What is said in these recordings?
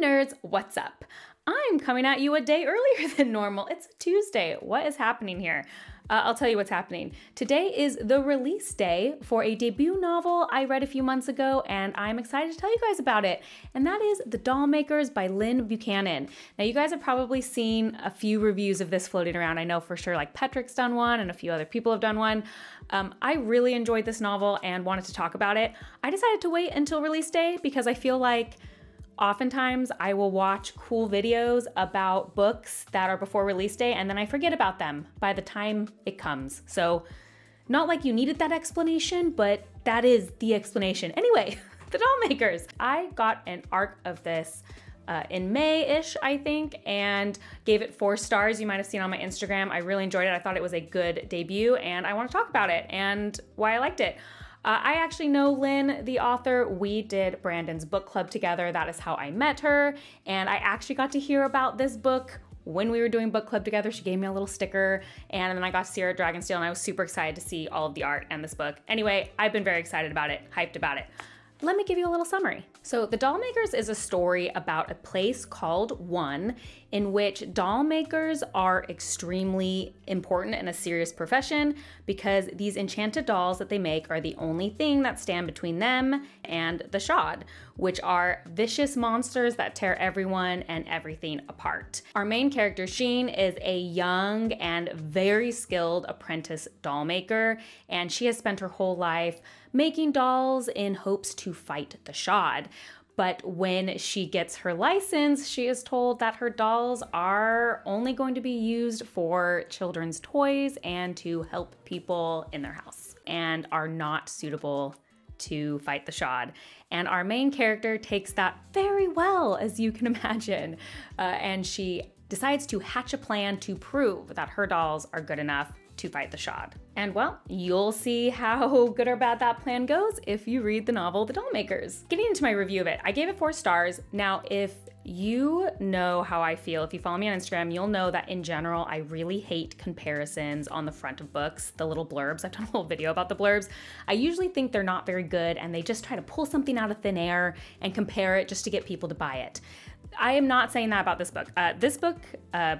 nerds, what's up? I'm coming at you a day earlier than normal. It's a Tuesday. What is happening here? I'll tell you what's happening. Today is the release day for a debut novel I read a few months ago, and I'm excited to tell you guys about it. And that is The Dollmakers by Lynn Buchanan. Now, you guys have probably seen a few reviews of this floating around. I know for sure like Petrick's done one and a few other people have done one. I really enjoyed this novel and wanted to talk about it. I decided to wait until release day because I feel like oftentimes I will watch cool videos about books that are before release day and then I forget about them by the time it comes. So not like you needed that explanation, but that is the explanation. Anyway, The Dollmakers. I got an arc of this in May-ish, I think, and gave it 4 stars. You might have seen on my Instagram. I really enjoyed it. I thought it was a good debut and I want to talk about it and why I liked it. I actually know Lynn, the author. We did Brandon's book club together. That is how I met her. And I actually got to hear about this book when we were doing book club together. She gave me a little sticker and then I got to see her at Dragonsteel and I was super excited to see all of the art and this book. Anyway, I've been very excited about it, hyped about it. Let me give you a little summary. So The Dollmakers is a story about a place called One in which doll makers are extremely important in a serious profession because these enchanted dolls that they make are the only thing that stand between them and the Shod, which are vicious monsters that tear everyone and everything apart. Our main character, Sheen, is a young and very skilled apprentice doll maker, and she has spent her whole life making dolls in hopes to fight the Shod. But when she gets her license, she is told that her dolls are only going to be used for children's toys and to help people in their house and are not suitable to fight the Shod. And our main character takes that very well, as you can imagine, and she decides to hatch a plan to prove that her dolls are good enough to fight the Shod. And well, you'll see how good or bad that plan goes if you read the novel The Dollmakers. Getting into my review of it, I gave it 4 stars. Now, if you know how I feel, if you follow me on Instagram, you'll know that in general, I really hate comparisons on the front of books, the little blurbs. I've done a whole video about the blurbs. I usually think they're not very good and they just try to pull something out of thin air and compare it just to get people to buy it. I am not saying that about this book. This book,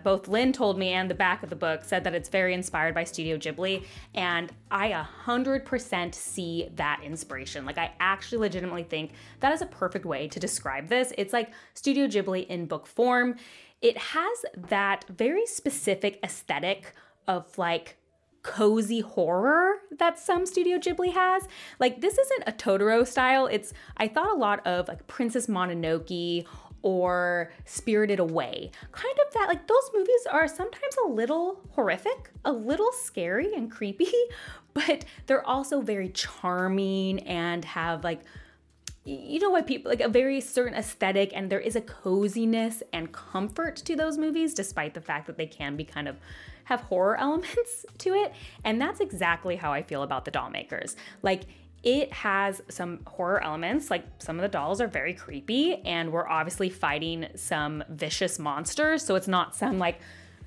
both Lynn told me and the back of the book said that it's very inspired by Studio Ghibli, and I 100% see that inspiration. Like, I actually legitimately think that is a perfect way to describe this. It's like Studio Ghibli in book form. It has that very specific aesthetic of like cozy horror that some Studio Ghibli has. Like, this isn't a Totoro style. I thought a lot of like Princess Mononoke or Spirited Away. Kind of that, like, those movies are sometimes a little horrific, a little scary and creepy, but they're also very charming and have like, you know what, people like a very certain aesthetic, and there is a coziness and comfort to those movies despite the fact that they can be kind of have horror elements to it. And that's exactly how I feel about The Dollmakers. Like, it has some horror elements, like some of the dolls are very creepy and we're obviously fighting some vicious monsters, so it's not some like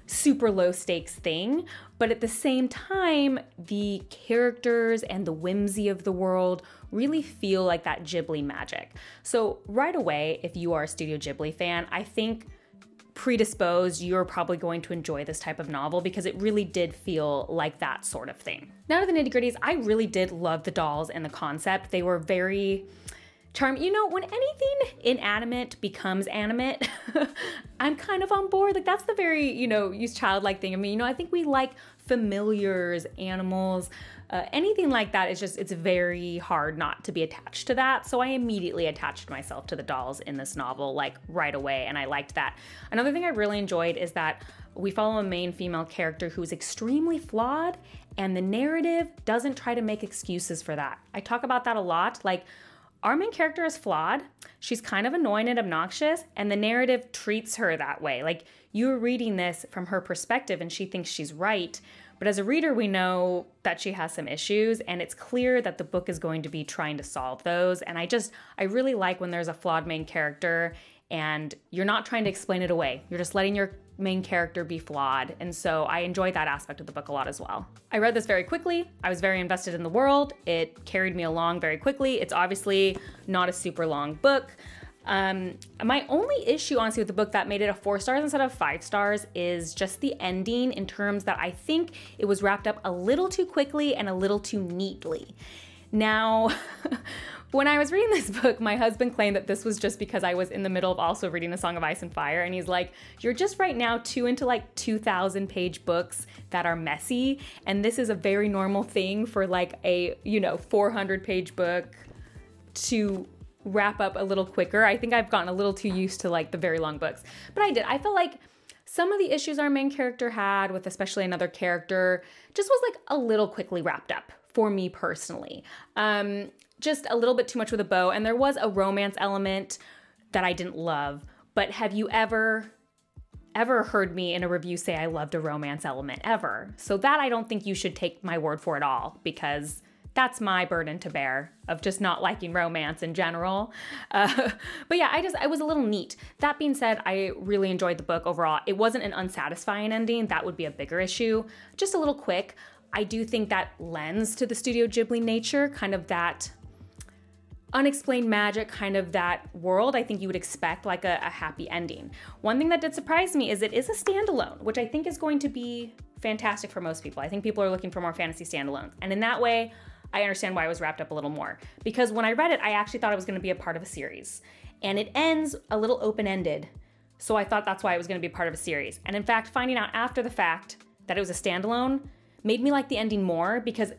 super low stakes thing, but at the same time, the characters and the whimsy of the world really feel like that Ghibli magic. So right away, if you are a Studio Ghibli fan, I think predisposed, you're probably going to enjoy this type of novel because it really did feel like that sort of thing. Now to the nitty-gritties, I really did love the dolls and the concept. They were very charming. You know, when anything inanimate becomes animate, I'm kind of on board. Like, that's the very, you know, use childlike thing. I mean, you know, I think we like familiars, animals, anything like that is just, it's very hard not to be attached to that. So I immediately attached myself to the dolls in this novel, like right away, and I liked that. Another thing I really enjoyed is that we follow a main female character who's extremely flawed, and the narrative doesn't try to make excuses for that. I talk about that a lot. Like, our main character is flawed, she's kind of annoying and obnoxious, and the narrative treats her that way. Like, you're reading this from her perspective and she thinks she's right, but as a reader, we know that she has some issues, and it's clear that the book is going to be trying to solve those. And I really like when there's a flawed main character and you're not trying to explain it away. You're just letting your main character be flawed. And so I enjoyed that aspect of the book a lot as well. I read this very quickly. I was very invested in the world. It carried me along very quickly. It's obviously not a super long book. My only issue, honestly, with the book that made it a 4 stars instead of 5 stars is just the ending, in terms that I think it was wrapped up a little too quickly and a little too neatly. Now, when I was reading this book, my husband claimed that this was just because I was in the middle of also reading A Song of Ice and Fire, and he's like, you're just right now too into like 2,000 page books that are messy, and this is a very normal thing for like a, 400 page book to wrap up a little quicker. I think I've gotten a little too used to like the very long books, but I felt like some of the issues our main character had with especially another character just was like a little quickly wrapped up for me personally. Just a little bit too much with a bow, and there was a romance element that I didn't love. But have you ever heard me in a review say I loved a romance element ever? So that I don't think you should take my word for it all, because that's my burden to bear of just not liking romance in general. But yeah, I was a little neat. That being said, I really enjoyed the book overall. It wasn't an unsatisfying ending. That would be a bigger issue. Just a little quick. I do think that lends to the Studio Ghibli nature, kind of that unexplained magic, kind of that world. I think you would expect like a happy ending. One thing that did surprise me is it is a standalone, which I think is going to be fantastic for most people. I think people are looking for more fantasy standalones. And in that way, I understand why it was wrapped up a little more. Because when I read it, I actually thought it was going to be a part of a series. And it ends a little open-ended. So I thought that's why it was going to be part of a series. And in fact, finding out after the fact that it was a standalone made me like the ending more, because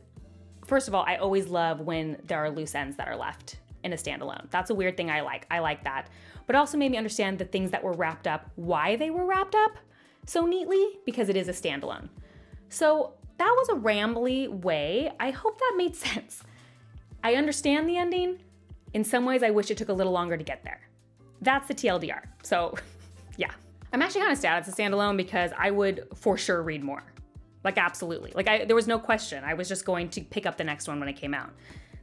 first of all, I always love when there are loose ends that are left in a standalone. That's a weird thing I like. I like that. But it also made me understand the things that were wrapped up, why they were wrapped up so neatly, because it is a standalone. So that was a rambly way. I hope that made sense. I understand the ending. In some ways, I wish it took a little longer to get there. That's the TLDR. So yeah. I'm actually kind of sad it's a standalone, because I would for sure read more. Like absolutely. Like there was no question. I was just going to pick up the next one when it came out.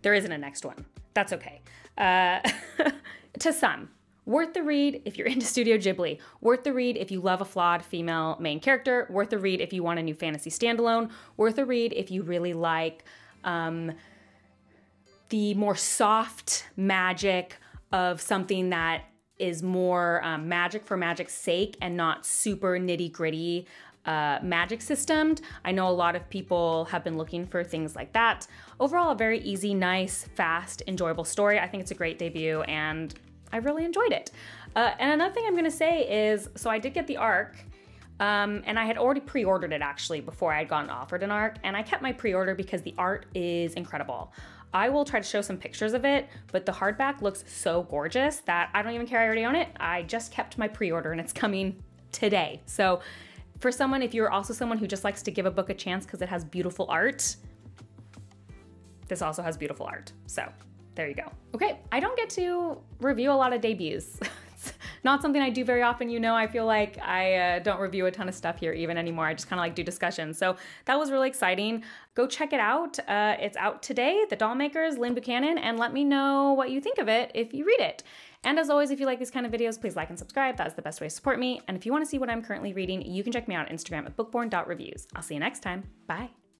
There isn't a next one. That's okay. To some, worth the read if you're into Studio Ghibli. Worth the read if you love a flawed female main character. Worth the read if you want a new fantasy standalone. Worth the read if you really like the more soft magic of something that is more magic for magic's sake and not super nitty-gritty magic systemed. I know a lot of people have been looking for things like that. Overall, a very easy, nice, fast, enjoyable story. I think it's a great debut, and I really enjoyed it. And another thing I'm gonna say is, so I did get the ARC, and I had already pre-ordered it actually before I had gotten offered an ARC, and I kept my pre-order because the art is incredible. I will try to show some pictures of it, but the hardback looks so gorgeous that I don't even care, I already own it. I just kept my pre-order and it's coming today. So for someone, if you're also someone who just likes to give a book a chance because it has beautiful art, this also has beautiful art. So there you go. Okay, I don't get to review a lot of debuts. It's not something I do very often. I feel like I don't review a ton of stuff here even anymore. I just kind of like do discussions. So that was really exciting. Go check it out. It's out today, The Dollmakers, Lynn Buchanan, and let me know what you think of it if you read it. And as always, if you like these kind of videos, please like and subscribe. That's the best way to support me. And if you want to see what I'm currently reading, you can check me out on Instagram at bookborn.reviews. I'll see you next time. Bye.